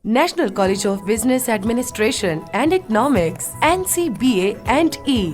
National College of Business Administration and Economics NCBA and E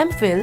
MPhil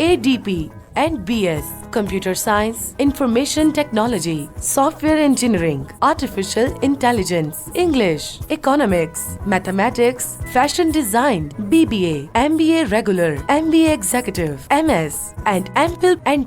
ADP and BS, Computer Science, Information Technology, Software Engineering, Artificial Intelligence, English, Economics, Mathematics, Fashion Design, BBA, MBA Regular, MBA Executive, MS and MPhil and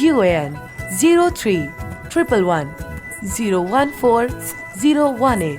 UAN 0311 014-018।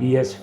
BS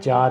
4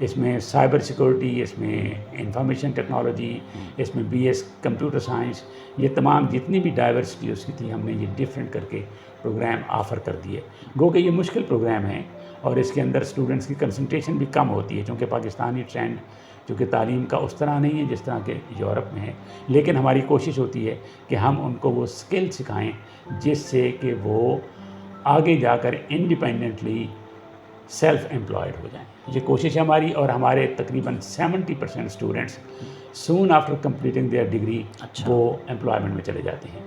اس میں cyber security, اس میں information technology, اس میں BS computer science, یہ تمام جتنی بھی diversity اس کی تھی ہم نے یہ ڈفرینٹ کر کے پروگرام آفر کر دیے. گو کہ یہ مشکل پروگرام ہیں اور اس کے اندر اسٹوڈنٹس کی کنسنٹریشن بھی کم ہوتی ہے، چونکہ پاکستانی ٹرینڈ چونکہ تعلیم کا اس طرح نہیں ہے جس طرح کہ یورپ میں ہے. لیکن ہماری کوشش ہوتی ہے کہ ہم ان کو وہ اسکل سکھائیں جس سے کہ وہ آگے جا کر انڈیپینڈنٹلی سیلف امپلائڈ ہو جائیں. یہ کوشش ہے ہماری، اور ہمارے تقریباً 70% students soon after completing their degree وہ امپلائمنٹ میں چلے جاتے ہیں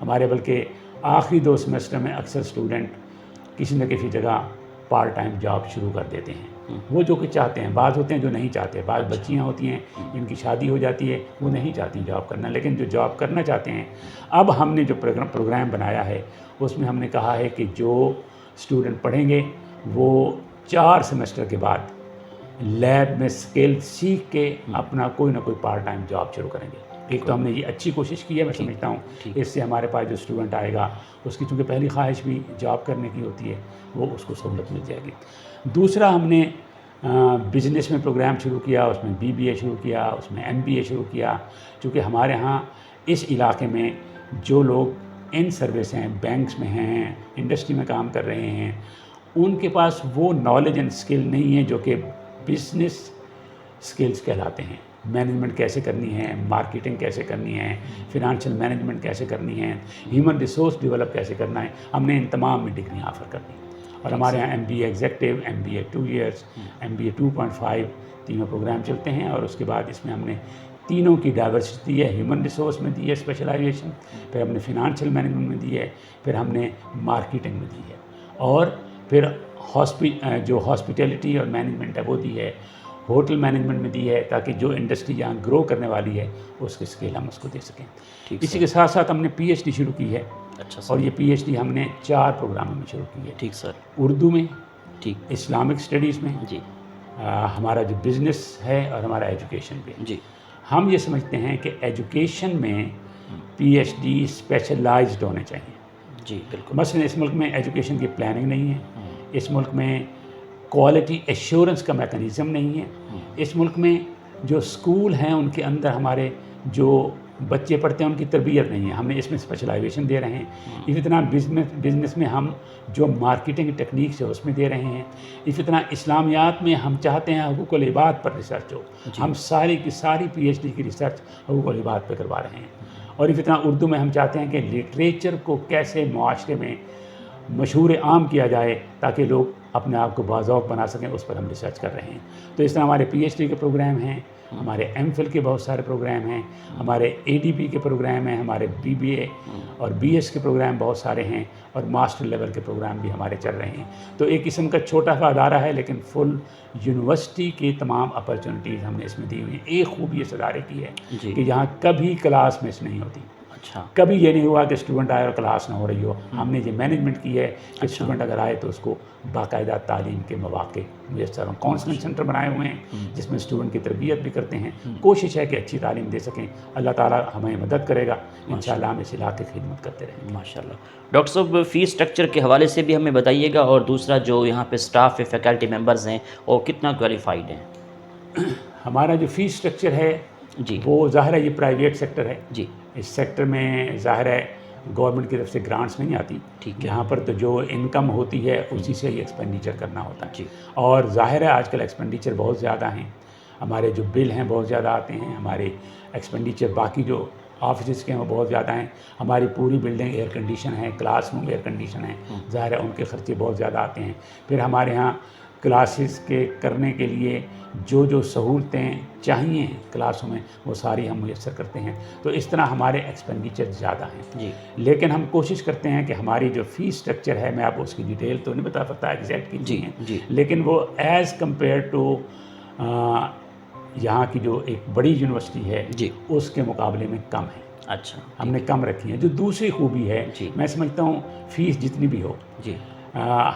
ہمارے. بلکہ آخری 2 سیمسٹر میں اکثر اسٹوڈنٹ کسی نہ کسی جگہ پارٹ ٹائم جاب شروع کر دیتے ہیں، وہ جو کہ چاہتے ہیں. بعض ہوتے ہیں جو نہیں چاہتے، بعض بچیاں ہوتی ہیں جن کی شادی ہو جاتی ہے وہ نہیں چاہتی جاب کرنا، لیکن جو جاب کرنا چاہتے ہیں. اب ہم نے جو پروگرام بنایا ہے اس میں ہم نے کہا ہے کہ جو اسٹوڈنٹ پڑھیں گے وہ 4 سیمسٹر کے بعد لیب میں اسکل سیکھ کے اپنا کوئی نہ کوئی پارٹ ٹائم جاب شروع کریں گے. ایک تو ہم نے یہ اچھی کوشش کی ہے، میں سمجھتا ہوں اس سے ہمارے پاس جو اسٹوڈنٹ آئے گا اس کی چونکہ پہلی خواہش بھی جاب کرنے کی ہوتی ہے، وہ اس کو سہولت مل جائے گی. دوسرا ہم نے بزنس میں پروگرام شروع کیا، اس میں BBA شروع کیا، اس میں MBA شروع کیا. چونکہ ہمارے ہاں اس علاقے میں جو لوگ ان سروس ہیں، بینکس میں ہیں، انڈسٹری میں کام کر رہے ہیں، ان کے پاس وہ نالج اینڈ اسکل نہیں ہے جو کہ بزنس اسکلز کہلاتے ہیں. مینجمنٹ کیسے کرنی ہے، مارکیٹنگ کیسے کرنی ہے، فنانشیل مینجمنٹ کیسے کرنی ہے، ہیومن ریسورس ڈیولپ کیسے کرنا ہے. ہم نے ان تمام میں ڈگریاں آفر کر دیں. اور ہمارے یہاں MBA executive, MBA 2 years, MBA 2.5 تینوں پروگرام چلتے ہیں. اور اس کے بعد اس میں ہم نے تینوں کی ڈائیورسٹی دی ہے. ہیومن ریسورس میں دی ہے اسپیشلائزیشن، پھر ہم نے فنانشیل مینجمنٹ میں دی ہے، پھر ہم نے مارکیٹنگ میں دی ہے، اور پھر جو ہاسپٹیلٹی اور مینجمنٹ ہے وہ دی ہے، ہوٹل مینجمنٹ میں دی ہے، تاکہ جو انڈسٹری جہاں گرو کرنے والی ہے اس کے اسکل ہم اس کو دے سکیں. اسی کے ساتھ ساتھ ہم نے PhD شروع کی ہے. اچھا اور یہ PhD ہم نے 4 پروگراموں میں شروع کی ہے. ٹھیک سر. اردو میں، ٹھیک. اسلامک اسٹڈیز میں، جی. ہمارا جو بزنس ہے، اور ہمارا ایجوکیشن بھی. جی. ہم یہ سمجھتے ہیں کہ ایجوکیشن میں PhD اسپیشلائزڈ ہونے چاہیے. جی بالکل. مثلاً اس ملک میں ایجوکیشن کی پلاننگ نہیں ہے، اس ملک میں کوالٹی ایشورنس کا میکانزم نہیں ہے، اس ملک میں جو اسکول ہیں ان کے اندر ہمارے جو بچے پڑھتے ہیں ان کی تربیت نہیں ہے. ہم نے اس میں اسپیشلائزیشن دے رہے ہیں. اسی طرح بزنس میں ہم جو مارکیٹنگ ٹیکنیکس ہے اس میں دے رہے ہیں. اسی طرح اسلامیات میں ہم چاہتے ہیں حقوق العباد پر ریسرچ ہو. ہم ساری کی ساری PhD کی ریسرچ حقوق العباد پہ کروا رہے ہیں. اور اسی طرح اردو میں ہم چاہتے ہیں کہ لٹریچر کو کیسے معاشرے میں مشہور عام کیا جائے تاکہ لوگ اپنے آپ کو باذوق بنا سکیں، اس پر ہم ریسرچ کر رہے ہیں. تو اس طرح ہمارے PhD کے پروگرام ہیں، ہمارے MPhil کے بہت سارے پروگرام ہیں، ہمارے ADP کے پروگرام ہیں، ہمارے BBA اور BS کے پروگرام بہت سارے ہیں، اور ماسٹر لیول کے پروگرام بھی ہمارے چل رہے ہیں. تو ایک قسم کا چھوٹا سا ادارہ ہے لیکن فل یونیورسٹی کی تمام اپرچونیٹیز ہم نے اس میں دی ہوئی ہیں. ایک خوبی اس ادارے کی ہے کہ یہاں کبھی کلاس مس نہیں ہوتی. کبھی یہ نہیں ہوا کہ اسٹوڈنٹ آئے اور کلاس نہ ہو رہی ہو. ہم نے یہ مینجمنٹ کی ہے کہ اسٹوڈنٹ اگر آئے تو اس کو باقاعدہ تعلیم کے مواقع میسر ہوں. کاؤنسلنگ سینٹر بنائے ہوئے ہیں جس میں اسٹوڈنٹ کی تربیت بھی کرتے ہیں. کوشش ہے کہ اچھی تعلیم دے سکیں. اللہ تعالیٰ ہمیں مدد کرے گا، انشاءاللہ ہم اس علاقے کی خدمت کرتے رہیں گے. ماشاءاللہ. ڈاکٹر صاحب فیس اسٹرکچر کے حوالے سے بھی ہمیں بتائیے گا، اور دوسرا جو یہاں پہ اسٹاف ہے، فیکلٹی ممبرز ہیں، اور کتنا کوالیفائڈ ہیں. ہمارا جو فیس اسٹرکچر ہے جی وہ ظاہر ہے یہ پرائیویٹ سیکٹر ہے. جی. اس سیکٹر میں ظاہر ہے گورنمنٹ کی طرف سے گرانٹس نہیں آتی. ٹھیک. یہاں پر تو جو انکم ہوتی ہے اسی سے ہی ایکسپینڈیچر کرنا ہوتا ہے. جی. اور ظاہر ہے آج کل ایکسپینڈیچر بہت زیادہ ہیں. ہمارے جو بل ہیں بہت زیادہ آتے ہیں. ہمارے ایکسپینڈیچر باقی جو آفیسز کے ہیں وہ بہت زیادہ ہیں. ہماری پوری بلڈنگ ایئر کنڈیشن ہے، کلاس روم ایئر کنڈیشن ہے. ظاہر ہے ان کے خرچے بہت زیادہ آتے ہیں. پھر ہمارے ہاں کلاسز کے کرنے کے لیے جو سہولتیں چاہیے کلاسوں میں وہ ساری ہم میسر کرتے ہیں. تو اس طرح ہمارے ایکسپینڈیچر زیادہ ہیں. جی. لیکن ہم کوشش کرتے ہیں کہ ہماری جو فیس اسٹرکچر ہے، میں آپ کو اس کی ڈیٹیل تو نہیں بتا سکتا ایگزیکٹ کی جی. ہیں، جی. لیکن وہ ایز کمپیئر ٹو یہاں کی جو ایک بڑی یونیورسٹی ہے جی اس کے مقابلے میں کم ہے. اچھا. ہم نے کم رکھی ہیں. جو دوسری خوبی ہے جی. میں سمجھتا ہوں فیس جتنی بھی ہو، جی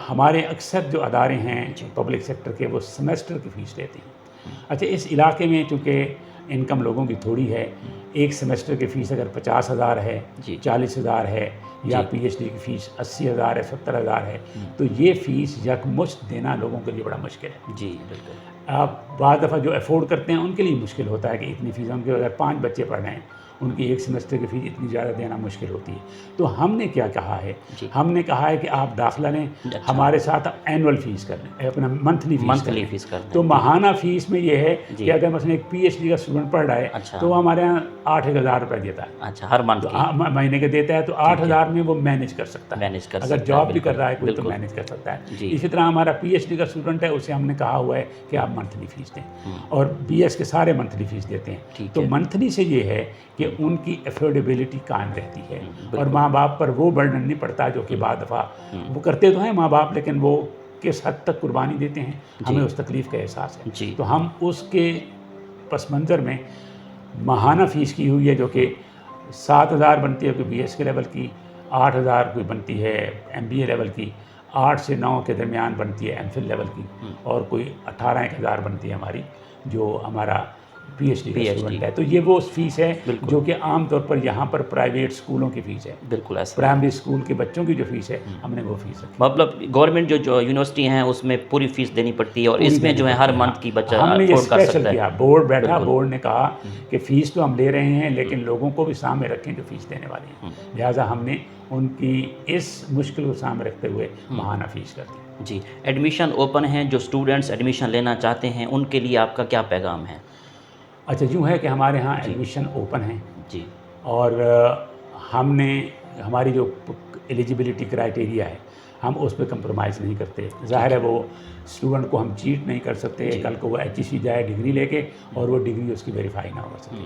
ہمارے اکثر جو ادارے ہیں پبلک سیکٹر کے وہ سیمسٹر کی فیس لیتے ہیں. اچھا اس علاقے میں چونکہ انکم لوگوں کی تھوڑی ہے، ایک سیمسٹر کی فیس اگر 50,000 ہے، 40,000 ہے، یا پی ایچ ڈی کی فیس 80,000 ہے 70,000 ہے، تو یہ فیس یکمشت دینا لوگوں کے لیے بڑا مشکل ہے. جی بالکل. آپ بعض دفعہ جو افورڈ کرتے ہیں ان کے لیے مشکل ہوتا ہے کہ اتنی فیس، ان کے اگر 5 بچے پڑھ رہے ہیں ان کی ایک سیمسٹر کی فیس اتنی زیادہ دینا مشکل ہوتی ہے. تو ہم نے کیا کہا ہے، ہم نے کہا ہے کہ آپ داخلہ لیں، ہمارے ساتھ اینول فیس کر لیں، اپنا منتھلی فیس کر لیں. تو ماہانہ فیس میں یہ ہے کہ اگر مثلا ایک پی ایچ ڈی کا اسٹوڈنٹ پڑھ رہا ہے تو وہ ہمارے یہاں 8,000 روپے دیتا ہے. اچھا، ہر منتھ مہینے کے دیتا ہے. تو 8,000 میں وہ مینیج کر سکتا ہے. اگر جاب بھی کر رہا ہے کوئی تو مینیج کر سکتا ہے. اسی طرح ہمارا پی ایچ ڈی کا اسٹوڈنٹ ہے، اسے ہم نے کہا ہوا ہے کہ آپ منتھلی فیس دیں، اور بی ایس کے سارے منتھلی فیس دیتے ہیں. تو منتھلی سے یہ ہے کہ ان کی افورڈیبلٹی قائم رہتی ہے، اور ماں باپ پر وہ برڈن نہیں پڑتا جو کہ بعض دفعہ وہ کرتے تو ہیں ماں باپ، لیکن وہ کس حد تک قربانی دیتے ہیں ہمیں اس تکلیف کا احساس ہے. تو ہم اس کے پس منظر میں ماہانہ فیس کی ہوئی ہے جو کہ 7,000 بنتی ہے کوئی بی ایس کے لیول کی، 8,000 کوئی بنتی ہے ایم بی اے لیول کی، 8 سے 9 کے درمیان بنتی ہے ایم فل لیول کی، اور کوئی 18,000 بنتی ہے ہماری جو ہمارا پی ایچ ڈی کا اسٹوڈنٹ ہے. تو یہ وہ فیس ہے جو کہ عام طور پر یہاں پر پرائیویٹ اسکولوں کی فیس ہے. بالکل ایسا پرائمری اسکول کے بچوں کی جو فیس ہے ہم نے وہ فیس رکھی. مطلب گورنمنٹ جو یونیورسٹی ہیں اس میں پوری فیس دینی پڑتی ہے، اور اس میں جو ہے ہر منتھ کی بچہ ہم نے یہ اسپیشل کیا. بورڈ بیٹھا، بورڈ نے کہا کہ فیس تو ہم لے رہے ہیں لیکن لوگوں کو بھی سامنے رکھیں جو فیس دینے والے ہیں، لہٰذا ہم نے ان کی اس مشکل کو سامنے رکھتے ہوئے ماہانہ فیس کر دی. جی، ایڈمیشن اوپن ہیں، جو اسٹوڈنٹس ایڈمیشن لینا چاہتے ہیں ان کے لیے آپ کا کیا پیغام ہے؟ اچھا، یوں ہے کہ ہمارے ہاں ایڈمیشن اوپن ہیں جی، اور ہم نے ہماری جو ایلیجیبلٹی کرائٹیریا ہے ہم اس پہ کمپرومائز نہیں کرتے. ظاہر ہے وہ اسٹوڈنٹ کو ہم چیٹ نہیں کر سکتے. کل کو وہ ایچ ای سی جائے ڈگری لے کے اور وہ ڈگری اس کی ویریفائی نہ ہو سکتی.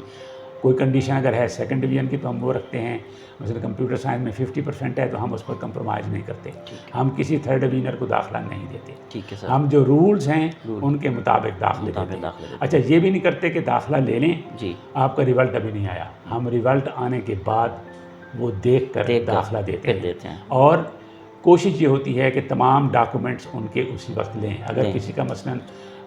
کوئی کنڈیشن اگر ہے سیکنڈ ڈویژن کی تو ہم وہ رکھتے ہیں. مثلا کمپیوٹر سائنس میں 50% ہے تو ہم اس پر کمپرومائز نہیں کرتے. ہم کسی تھرڈ ڈویژنر کو داخلہ نہیں دیتے. ٹھیک ہے سر. ہم جو رولز ہیں ان کے مطابق داخلے دیتے ہیں. اچھا، یہ بھی نہیں کرتے کہ داخلہ لے لیں جی آپ کا ریزلٹ ابھی نہیں آیا. ہم ریزلٹ آنے کے بعد وہ دیکھ کر داخلہ دیتے ہیں. اور کوشش یہ ہوتی ہے کہ تمام ڈاکومنٹس ان کے اسی وقت لیں. اگر کسی کا مثلاً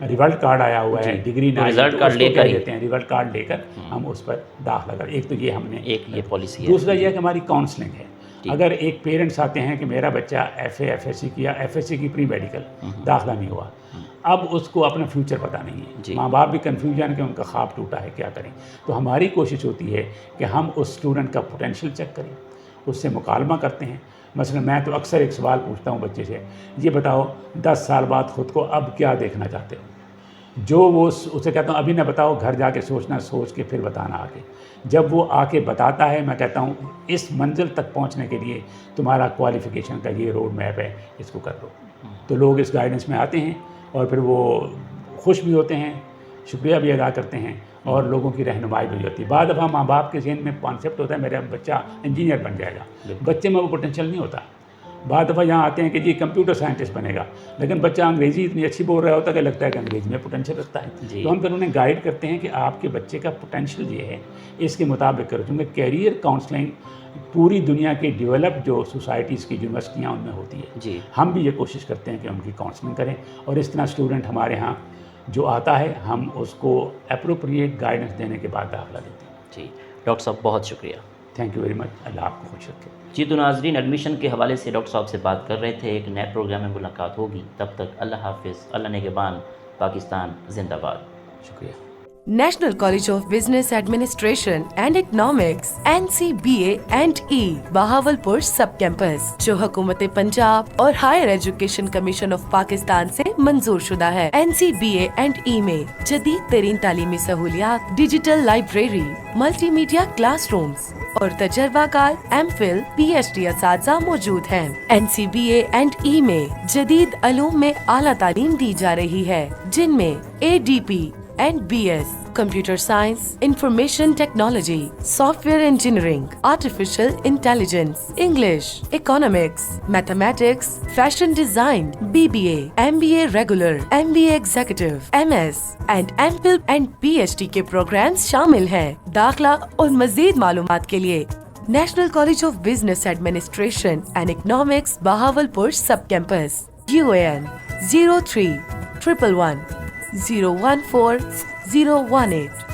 ریزلٹ کارڈ آیا ہوا ہے، ڈگری نہ ریزلٹ کارڈ لے کر دیتے ہیں، ریزلٹ کارڈ لے کر ہم اس پر داخلہ کریں. ایک تو یہ ہم نے یہ پالیسی ہے. دوسرا یہ ہے کہ ہماری کاؤنسلنگ ہے. اگر ایک پیرنٹس آتے ہیں کہ میرا بچہ F A F S C کیا، ایف ایس سی کی پری میڈیکل داخلہ نہیں ہوا، اب اس کو اپنا فیوچر پتہ نہیں ہے، ماں باپ بھی کنفیوژن کہ ان کا خواب ٹوٹا ہے کیا کریں. تو ہماری کوشش ہوتی ہے کہ ہم اس اسٹوڈنٹ کا پوٹینشیل چیک کریں، اس سے مکالمہ کرتے ہیں. مثلا میں تو اکثر ایک سوال پوچھتا ہوں بچے سے، یہ بتاؤ 10 سال بعد خود کو اب کیا دیکھنا چاہتے ہو؟ جو وہ اسے کہتا ہوں ابھی نہ بتاؤ، گھر جا کے سوچنا، سوچ کے پھر بتانا آگے. جب وہ آ کے بتاتا ہے میں کہتا ہوں اس منزل تک پہنچنے کے لیے تمہارا کوالیفیکیشن کا یہ روڈ میپ ہے، اس کو کر دو. تو لوگ اس گائیڈنس میں آتے ہیں اور پھر وہ خوش بھی ہوتے ہیں، شکریہ بھی ادا کرتے ہیں اور لوگوں کی رہنمائی بھی ہوتی ہے. بعض دفعہ ماں باپ کے ذہن میں کانسیپٹ ہوتا ہے میرا بچہ انجینئر بن جائے گا، بچے میں وہ پوٹینشیل نہیں ہوتا. بعض دفعہ یہاں آتے ہیں کہ جی کمپیوٹر سائنٹسٹ بنے گا، لیکن بچہ انگریزی اتنی اچھی بول رہا ہوتا ہے کہ لگتا ہے کہ انگریزی میں پوٹینشیل رکھتا ہے. تو ہم پھر انہیں گائیڈ کرتے ہیں کہ آپ کے بچے کا پوٹینشیل یہ ہے، اس کے مطابق کرو. چونکہ کیریئر کاؤنسلنگ پوری دنیا کے ڈیولپ جو سوسائٹیز کی یونیورسٹیاں ان میں ہوتی ہے. ہم بھی یہ کوشش کرتے ہیں کہ ان کی کاؤنسلنگ کریں، اور اس طرح اسٹوڈنٹ ہمارے ہاں جو آتا ہے ہم اس کو اپروپریٹ گائیڈنس دینے کے بعد داخلہ دیتے ہیں. جی ڈاکٹر صاحب بہت شکریہ. Thank you very much. اللہ آپ کو خوش رکھے. جی تو ناظرین، ایڈمیشن کے حوالے سے ڈاکٹر صاحب سے بات کر رہے تھے. ایک نئے پروگرام میں ملاقات ہوگی، تب تک اللہ حافظ. اللہ نگہبان. پاکستان زندہ باد. شکریہ. National College of Business Administration and Economics NCBA and E Bahawalpur sub campus جو حکومت پنجاب اور higher education commission of Pakistan سے منظور شدہ ہے. NCBA and E میں جدید ترین تعلیمی سہولیات، digital library, multimedia classrooms اور تجربہ کار M Phil P H D اساتذہ موجود ہیں. NCBA and E میں جدید علوم میں اعلیٰ تعلیم دی جا رہی ہے، جن میں ADP and BS, Computer Science, Information Technology, Software Engineering, Artificial Intelligence, English, Economics, Mathematics, Fashion Design, BBA, MBA Regular, MBA Executive, MS and MPhil and PhD کے پروگرامز شامل ہیں. داخلہ اور مزید معلومات کے لیے national college of business administration and economics Bahawalpur sub campus UAN 03 111 014 018